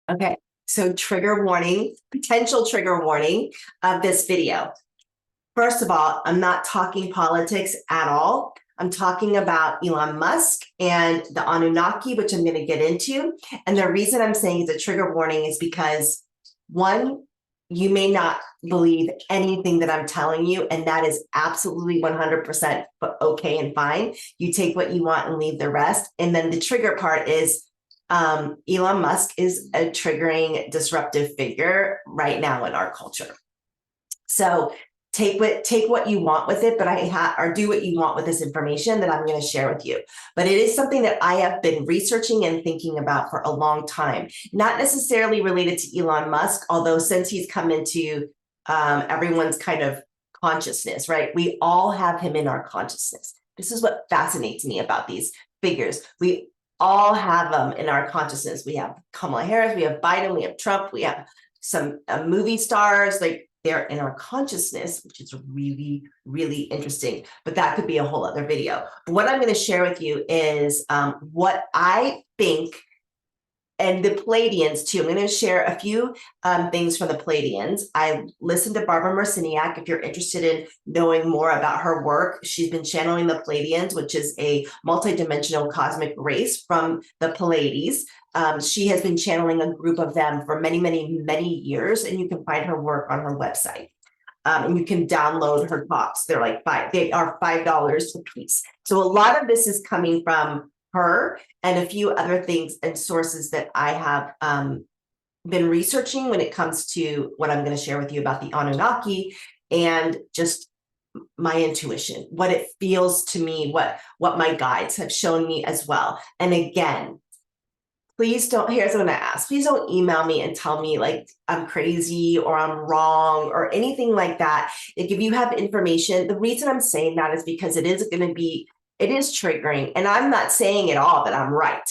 Okay, so trigger warning, potential trigger warning of this video. First of all, I'm not talking politics at all. I'm talking about Elon Musk and the Anunnaki, which I'm going to get into. And the reason I'm saying it's a trigger warning is because, one, you may not believe anything that I'm telling you, and that is absolutely 100% okay and fine. You take what you want and leave the rest. And then the trigger part is Elon Musk is a triggering, disruptive figure right now in our culture. So take what you want with it, but or do what you want with this information that I'm going to share with you. But it is something that I have been researching and thinking about for a long time, not necessarily related to Elon Musk, although since he's come into everyone's kind of consciousness, right? We all have him in our consciousness. This is what fascinates me about these figures. We all have them in our consciousness. We have Kamala Harris, we have Biden, we have Trump, we have some movie stars, like they're in our consciousness, which is really, really interesting. But that could be a whole other video. But what I'm going to share with you is what I think, and the Pleiadians too. I'm going to share a few things from the Pleiadians. I listened to Barbara Marciniak. If you're interested in knowing more about her work, she's been channeling the Pleiadians, which is a multidimensional cosmic race from the Pleiades. She has been channeling a group of them for many, many, many years, and you can find her work on her website. And you can download her talks. They are $5 a piece. So a lot of this is coming from her and a few other things and sources that I have been researching when it comes to what I'm going to share with you about the Anunnaki and just my intuition, what it feels to me, what my guides have shown me as well. And again, please don't, here's what I'm going to ask. Please don't email me and tell me like I'm crazy or I'm wrong or anything like that. Like if you have information, the reason I'm saying that is because it is triggering. And I'm not saying at all that I'm right.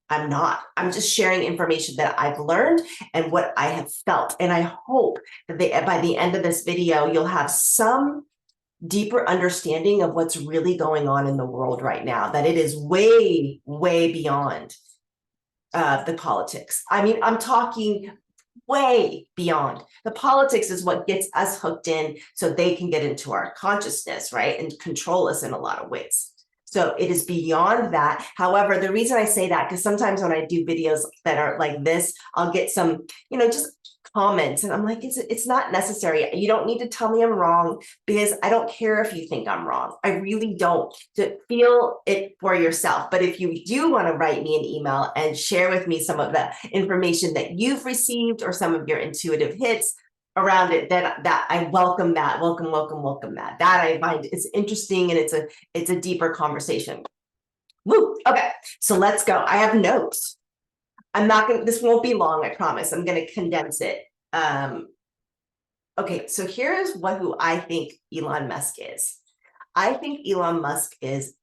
I'm not. I'm just sharing information that I've learned and what I have felt. And I hope that by the end of this video, you'll have some deeper understanding of what's really going on in the world right now, that it is way, way beyond the politics. I mean, I'm talking way beyond. The politics is what gets us hooked in so they can get into our consciousness, right? And control us in a lot of ways. So it is beyond that. However, the reason I say that, because sometimes when I do videos that are like this, I'll get some, just comments. And I'm like, it's not necessary. You don't need to tell me I'm wrong because I don't care if you think I'm wrong. I really don't. To feel it for yourself. But if you do want to write me an email and share with me some of the information that you've received or some of your intuitive hits around it, that I welcome that. Welcome that. That I find is interesting and it's a deeper conversation. Woo. Okay, so let's go. I have notes. This won't be long, I promise. I'm going to condense it. Okay, so here's who I think Elon Musk is. I think Elon Musk is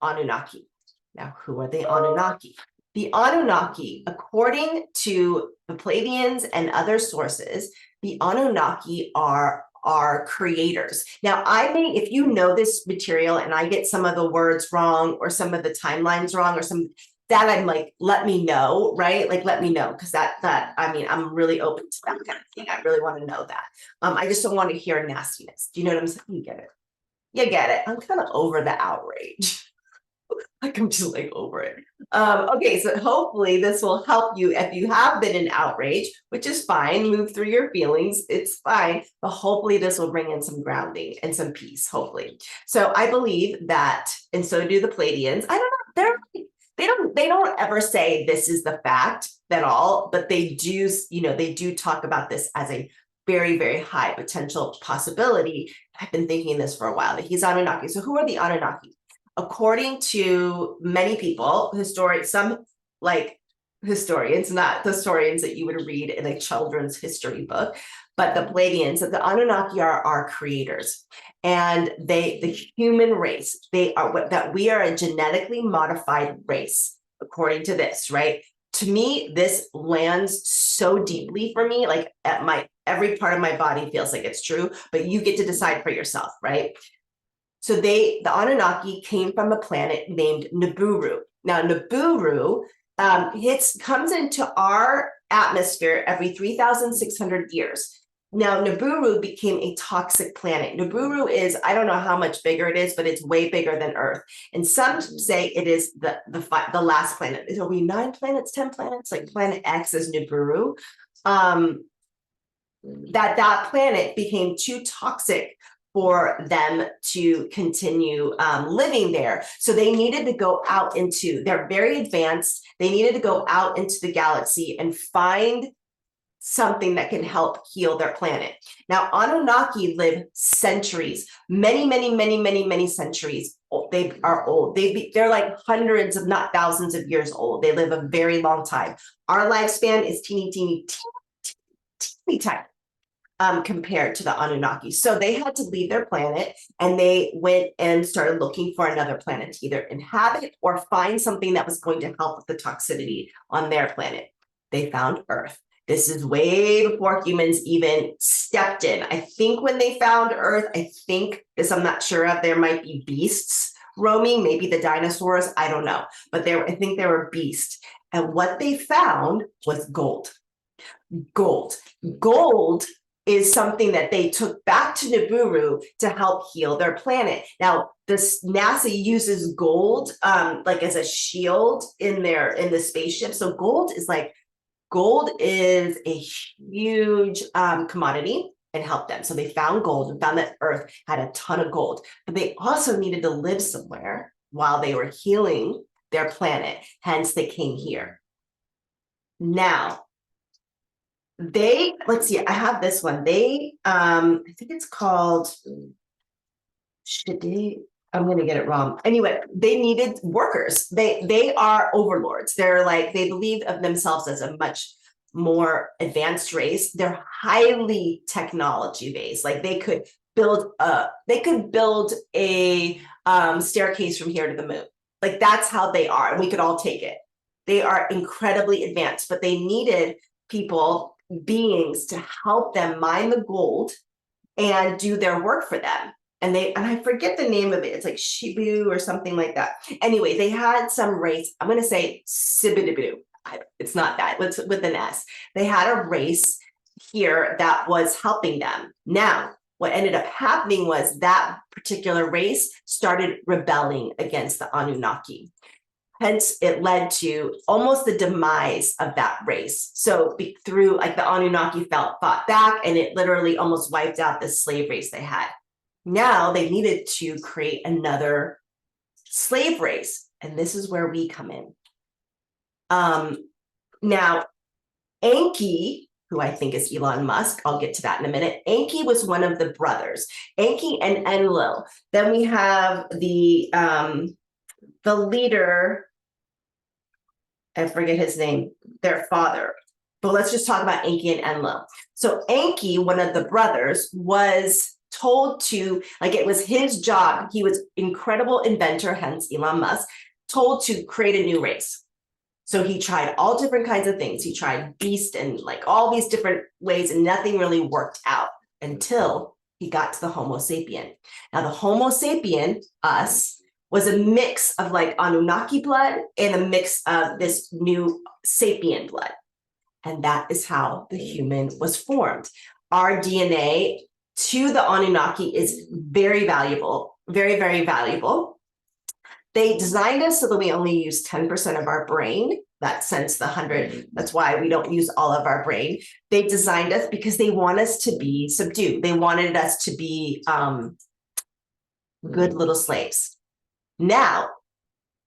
Anunnaki. Now, who are the Anunnaki? The Anunnaki, according to the Pleiadians and other sources, the Anunnaki are creators. Now, if you know this material and I get some of the words wrong or some of the timelines wrong or that I'm like, let me know, right? Like, let me know, because I mean, I'm really open to that kind of thing. I really want to know that. I just don't want to hear nastiness. Do you know what I'm saying? You get it. You get it. I'm kind of over the outrage. Like I'm just like over it. Okay, so hopefully this will help you if you have been in outrage, which is fine. Move through your feelings, it's fine. But hopefully this will bring in some grounding and some peace, hopefully. So I believe that, and so do the Pleiadians. I don't know, they don't ever say this is the fact at all, but they do, they do talk about this as a very, very high potential possibility. I've been thinking this for a while, that he's Anunnaki. So who are the Anunnaki? According to many people, some like historians, not the historians that you would read in a children's history book, but the Pleiadians, that the Anunnaki are our creators. And the human race, that we are a genetically modified race, according to this, right? To me, this lands so deeply for me, like every part of my body feels like it's true, but you get to decide for yourself, right? So the Anunnaki came from a planet named Nibiru. Now, Nibiru comes into our atmosphere every 3,600 years. Now, Nibiru became a toxic planet. Nibiru is, I don't know how much bigger it is, but it's way bigger than Earth. And some say it is the last planet. Are we 9 planets, 10 planets? Like planet X is Nibiru. That planet became too toxic for them to continue living there. So they needed to go out into, they're very advanced. They needed to go out into the galaxy and find something that can help heal their planet. Now, Anunnaki live centuries, many centuries. They are old. They're like hundreds, if not thousands of years old. They live a very long time. Our lifespan is teeny tiny. Compared to the Anunnaki. So they had to leave their planet and they went and started looking for another planet to either inhabit or find something that was going to help with the toxicity on their planet. They found Earth. This is way before humans even stepped in. I think when they found Earth, I'm not sure of, there might be beasts roaming, maybe the dinosaurs, I don't know. But I think there were beasts. And what they found was gold. Gold is something that they took back to Nibiru to help heal their planet. Now, this NASA uses gold like as a shield in the spaceship. So gold is a huge commodity and helped them. So they found gold and found that Earth had a ton of gold, but they also needed to live somewhere while they were healing their planet. Hence, they came here. Now, let's see, I have this one. I think it's called, I'm going to get it wrong. Anyway, they needed workers. They are overlords. They believe of themselves as a much more advanced race. They're highly technology based. Like they could build a staircase from here to the moon. Like that's how they are. And we could all take it. They are incredibly advanced, but they needed beings to help them mine the gold and do their work for them. And I forget the name of it. It's like Shibu or something like that. Anyway, they had some race. I'm going to say Sibidibu. It's not that. It's with an S. They had a race here that was helping them. Now, what ended up happening was that particular race started rebelling against the Anunnaki. Hence, it led to almost the demise of that race. So through the Anunnaki fought back, and it literally almost wiped out the slave race they had. Now they needed to create another slave race, and this is where we come in. Now, Enki, who I think is Elon Musk, I'll get to that in a minute. Enki was one of the brothers, Enki and Enlil. Then we have the leader, I forget his name, their father. But let's just talk about Enki and Enlil. So Enki, one of the brothers, was told to, it was his job. He was incredible inventor, hence Elon Musk, told to create a new race. So he tried all different kinds of things. He tried beast and all these different ways, and nothing really worked out until he got to the Homo sapien. Now the Homo sapien, us, was a mix of Anunnaki blood and a mix of this new sapien blood. And that is how the human was formed. Our DNA to the Anunnaki is very valuable, very, very valuable. They designed us so that we only use 10% of our brain. That since the 100, that's why we don't use all of our brain. They designed us because they want us to be subdued. They wanted us to be good little slaves. Now,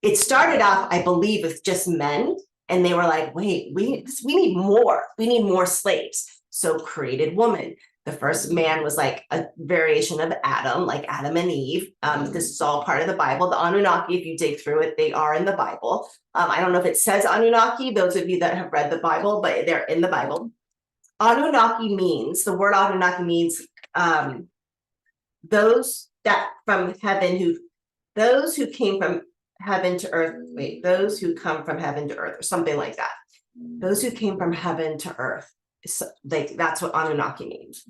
it started off, I believe, with just men, and they were like, wait, we need more. We need more slaves. So created woman. The first man was a variation of Adam, like Adam and Eve. This is all part of the Bible. The Anunnaki, if you dig through it, they are in the Bible. I don't know if it says Anunnaki, those of you that have read the Bible, but they're in the Bible. The word Anunnaki means those who came from heaven to earth. Wait, those who come from heaven to earth, or something like that. Those who came from heaven to earth. That's what Anunnaki means.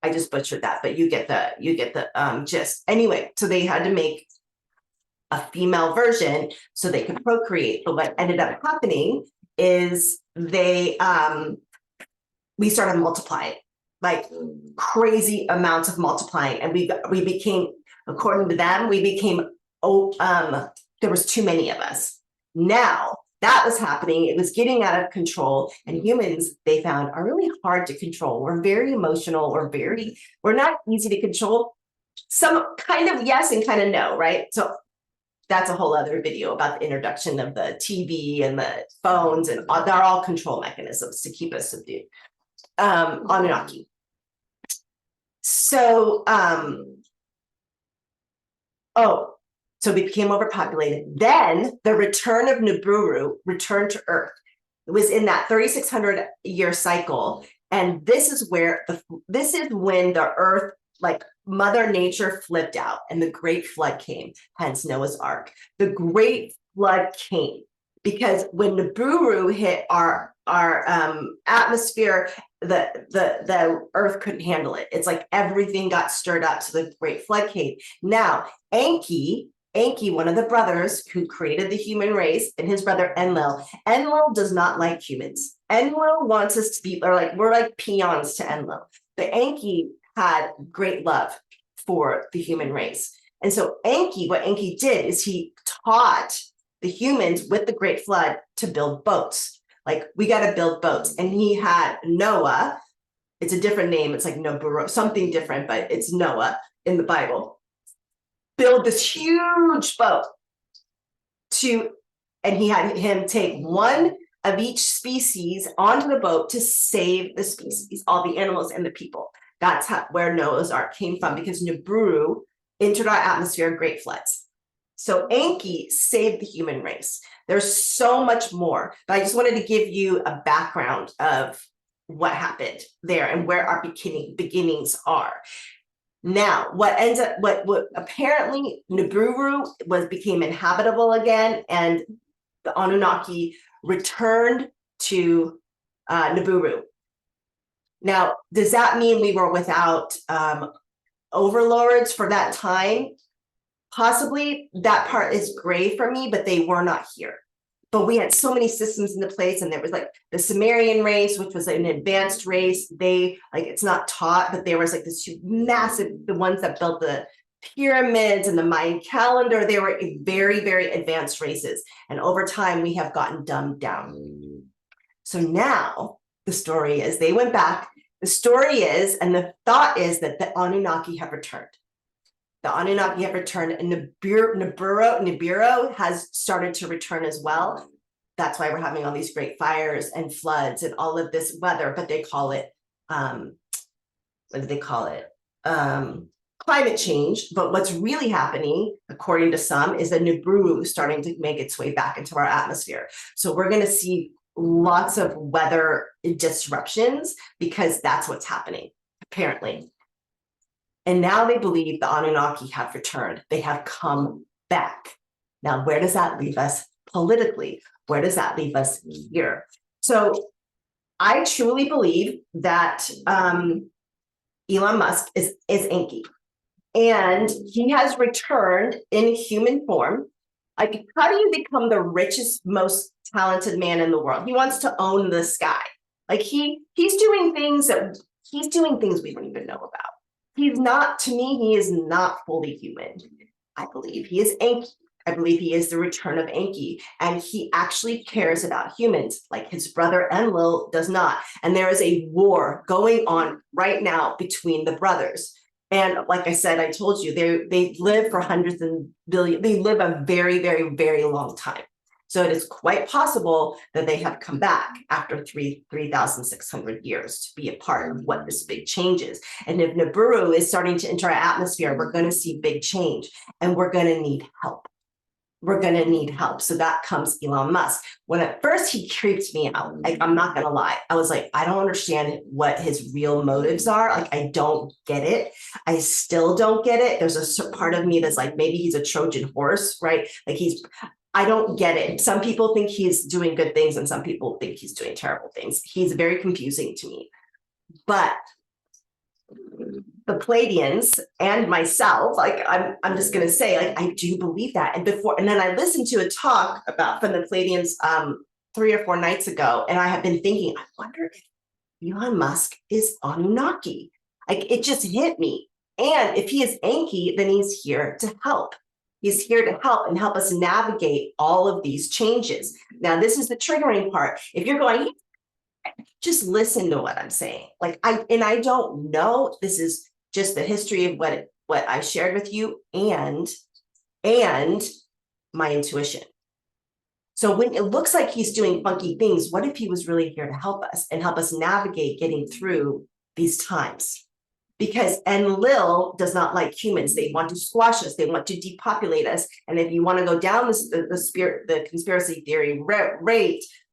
I just butchered that, but you get the gist. Anyway, so they had to make a female version so they could procreate. But what ended up happening is we started multiplying, like crazy amounts of multiplying. And we became, according to them, there was too many of us. Now that was happening. It was getting out of control, and humans, they found, are really hard to control. We're very emotional. We're not easy to control. Some kind of yes and kind of no, right? So that's a whole other video about the introduction of the TV and the phones, and they're all control mechanisms to keep us subdued. Anunnaki. So, so we became overpopulated. Then the return of Nibiru returned to Earth. It was in that 3,600 year cycle. And this is when the Earth, like Mother Nature, flipped out and the Great Flood came, hence Noah's Ark. The Great Flood came because when Nibiru hit our atmosphere, the Earth couldn't handle it. It's like everything got stirred up, so the Great Flood came. Now, Enki, one of the brothers who created the human race, and his brother Enlil does not like humans. Enlil wants us to be, we're like peons to Enlil. But Enki had great love for the human race. And so what Enki did is he taught the humans with the Great Flood to build boats. Like, we got to build boats. And he had Noah. It's a different name. It's like Nibiru, something different, but it's Noah in the Bible. Build this huge boat and he had him take one of each species onto the boat to save the species, all the animals and the people. That's where Noah's Ark came from, because Nibiru entered our atmosphere, great floods. So Enki saved the human race. There's so much more, but I just wanted to give you a background of what happened there and where our beginnings are. Now, what apparently Nibiru became inhabitable again, and the Anunnaki returned to Nibiru. Now, does that mean we were without overlords for that time? Possibly. That part is gray for me, but they were not here. But we had so many systems into place, and there was like the Sumerian race, which was an advanced race. It's not taught, but there was like this massive, the ones that built the pyramids and the Mayan calendar. They were very, very advanced races. And over time, we have gotten dumbed down. So now the story is they went back. The story is, and the thought is, that the Anunnaki have returned. The Anunnaki have returned, and Nibiru has started to return as well. That's why we're having all these great fires and floods and all of this weather, but they call it, what do they call it? Climate change. But what's really happening, according to some, is that Nibiru is starting to make its way back into our atmosphere. So we're going to see lots of weather disruptions because that's what's happening, apparently. And now they believe the Anunnaki have returned. They have come back. Now, where does that leave us politically? Where does that leave us here? So I truly believe that Elon Musk is Enki. And he has returned in human form. Like, how do you become the richest, most talented man in the world? He wants to own the sky. Like, he's doing things we don't even know about. He's not, to me, he is not fully human. I believe he is Enki. I believe he is the return of Enki, and he actually cares about humans, like his brother Enlil does not. And there is a war going on right now between the brothers. And like I said, I told you, they live for hundreds and billions. They live a very, very, very long time. So it is quite possible that they have come back after 3,600 years to be a part of what this big change is. And if Nibiru is starting to enter our atmosphere, we're going to see big change, and we're going to need help. We're going to need help. So that comes Elon Musk. When at first he creeped me out, I'm not going to lie. I was like, I don't understand what his real motives are. Like, I don't get it. I still don't get it. There's a part of me that's like, maybe he's a Trojan horse, right? Like, I don't get it. Some people think he's doing good things, and some people think he's doing terrible things. He's very confusing to me. But the Pleiadians and myself, like I'm just gonna say, like, I do believe that. And then I listened to a talk about from the Pleiadians 3 or 4 nights ago, and I have been thinking, I wonder if Elon Musk is Anunnaki. Like, it just hit me. And if he is Enki, then he's here to help. He's here to help and help us navigate all of these changes. Now, this is the triggering part. If you're going, just listen to what I'm saying. Like, I don't know. This is just the history of what I shared with you and my intuition. So when it looks like he's doing funky things, what if he was really here to help us and help us navigate getting through these times? Because Enlil does not like humans. They want to squash us. They want to depopulate us. And if you want to go down the conspiracy theory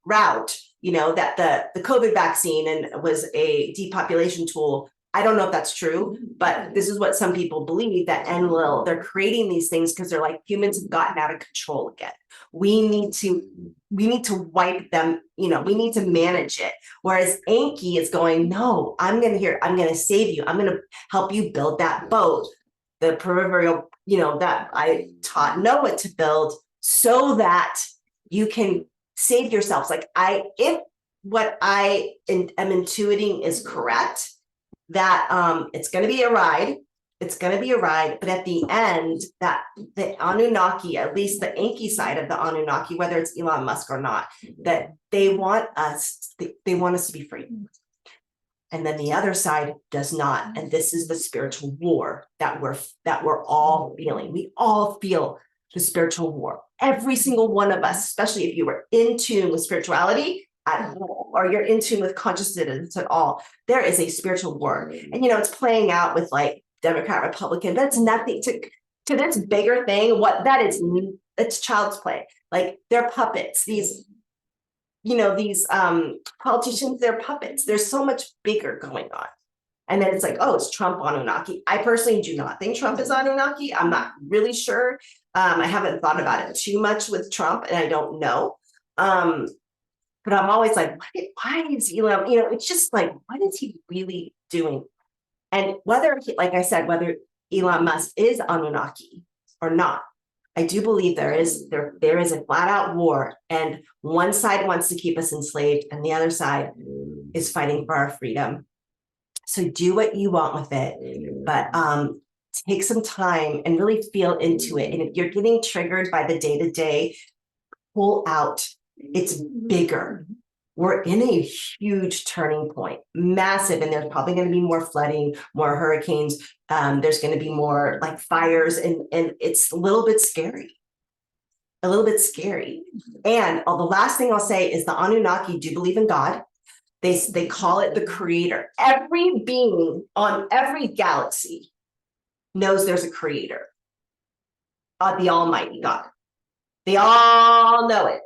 route, you know, that the COVID vaccine and was a depopulation tool. I don't know if that's true, but this is what some people believe, that Enlil, they're creating these things because they're like, humans have gotten out of control again. We need to wipe them, you know, we need to manage it. Whereas Enki is going, no, I'm going to save you. I'm going to help you build that boat, the proverbial, you know, that I taught Noah to build, so that you can save yourselves. Like, if what I am intuiting is correct, that it's going to be a ride. It's going to be a ride, but at the end, that the Anunnaki, at least the Enki side of the Anunnaki, whether it's Elon Musk or not, that they want us to be free. And then the other side does not. And this is the spiritual war that we're all feeling. We all feel the spiritual war. Every single one of us, especially if you were in tune with spirituality at all, or you're in tune with consciousness at all, there is a spiritual war. And, you know, it's playing out with like Democrat, Republican. That's nothing to this bigger thing. What that is, it's child's play. Like, they're puppets. These, you know, these politicians, they're puppets. There's so much bigger going on. And then it's like, oh, it's Trump Anunnaki. I personally do not think Trump is Anunnaki. I'm not really sure. I haven't thought about it too much with Trump, and I don't know. But I'm always like, why is Elon, you know, it's just like, what is he really doing? And whether, like I said, whether Elon Musk is Anunnaki or not, I do believe there is a flat out war, and one side wants to keep us enslaved and the other side is fighting for our freedom. So do what you want with it, but take some time and really feel into it. And if you're getting triggered by the day-to-day, pull out. It's bigger. We're in a huge turning point, massive, and there's probably going to be more flooding, more hurricanes. There's going to be more like fires, and it's a little bit scary. And the last thing I'll say is the Anunnaki do believe in God. They call it the creator. Every being on every galaxy knows there's a creator, the Almighty God. They all know it,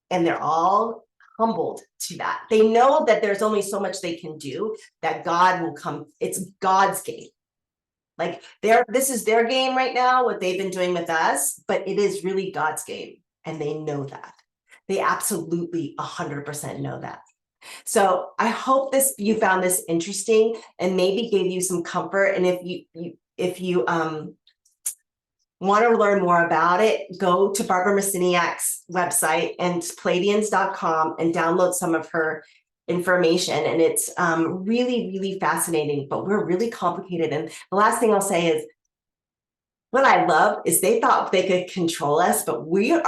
and they're all humbled to that. They know that there's only so much they can do, that God will come. It's God's game. Like, this is their game right now, what they've been doing with us, but it is really God's game. And they know that. They absolutely 100% know that. So I hope you found this interesting and maybe gave you some comfort. And if you want to learn more about it, go to Barbara Messiniak's website and Pleiadians.com and download some of her information. And it's really, really fascinating, but we're really complicated. And the last thing I'll say is, what I love is they thought they could control us, but we're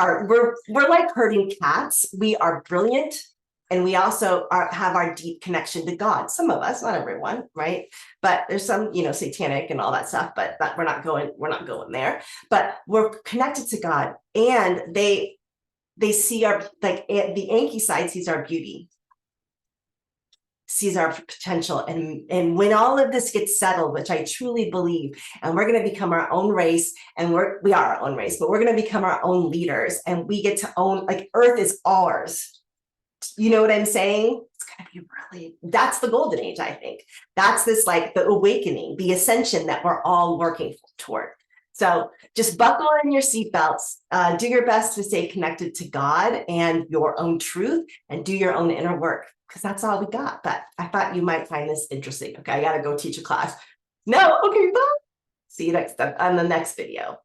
like herding cats. We are brilliant. And we also have our deep connection to God. Some of us, not everyone, right? But there's some, you know, satanic and all that stuff, but we're not going there. But we're connected to God, and they see our, like, the Enki side sees our beauty, sees our potential. And when all of this gets settled, which I truly believe, and we're going to become our own race, and we are our own race, but we're going to become our own leaders, and we get to own, like, Earth is ours. You know what I'm saying? It's going to be really, that's the golden age, I think. That's this, like, the awakening, the ascension that we're all working toward. So just buckle in your seatbelts, do your best to stay connected to God and your own truth, and do your own inner work, because that's all we got. But I thought you might find this interesting. Okay, I got to go teach a class. No, okay, bye. See you next time on the next video.